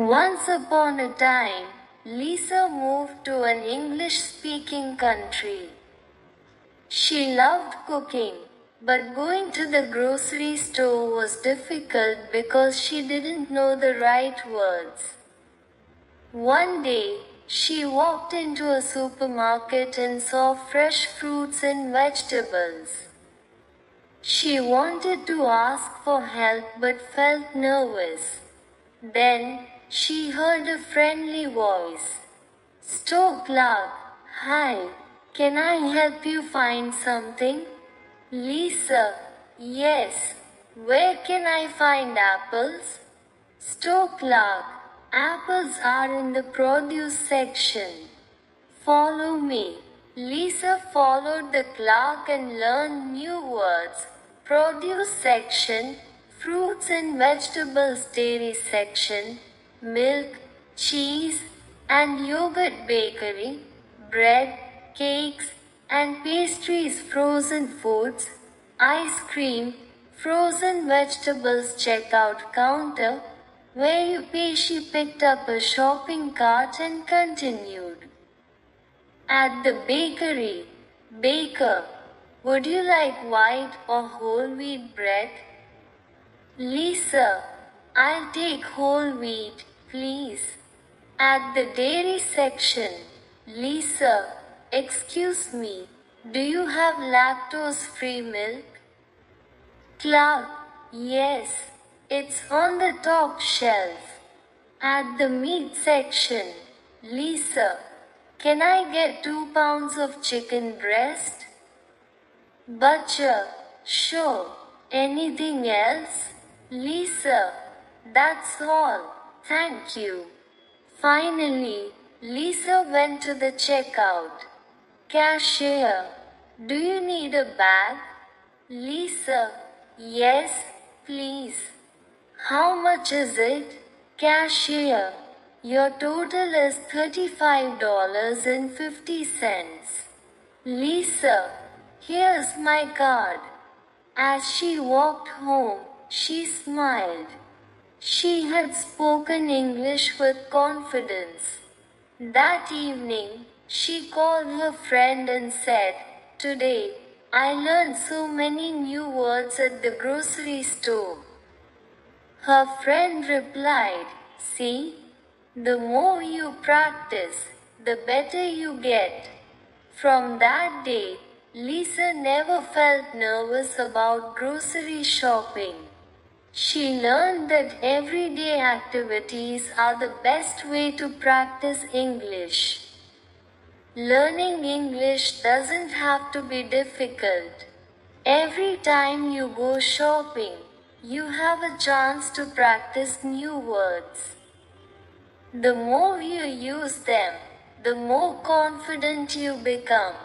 Once upon a time, Lisa moved to an English-speaking country. She loved cooking, but going to the grocery store was difficult because she didn't know the right words. One day, she walked into a supermarket and saw fresh fruits and vegetables. She wanted to ask for help but felt nervous. Then, she heard a friendly voice. "Store clerk, hi, can I help you find something?" "Lisa, yes, where can I find apples?" "Store clerk, apples are in the produce section. Follow me." Lisa followed the clerk and learned new words. Produce section, fruits and vegetables dairy section, milk, cheese, and yogurt bakery, bread, cakes, and pastries frozen foods, ice cream, frozen vegetables checkout counter. Where you pay, she picked up a shopping cart and continued. At the bakery, "Baker, would you like white or whole wheat bread?" "Lisa, I'll take whole wheat, please." At the dairy section, "Lisa, excuse me, do you have lactose-free milk?" "Clerk, yes, it's on the top shelf." At the meat section, "Lisa, can I get 2 pounds of chicken breast?" "Butcher, sure. Anything else?" "Lisa, that's all, thank you." Finally, Lisa went to the checkout. "Cashier, do you need a bag?" "Lisa, yes, please." "How much is it?" "Cashier, your total is $35.50. "Lisa, here's my card." As she walked home, she smiled. She had spoken English with confidence. That evening, she called her friend and said, "Today, I learned so many new words at the grocery store." Her friend replied, "See, the more you practice, the better you get." From that day, Lisa never felt nervous about grocery shopping. She learned that everyday activities are the best way to practice English. Learning English doesn't have to be difficult. Every time you go shopping, you have a chance to practice new words. The more you use them, the more confident you become.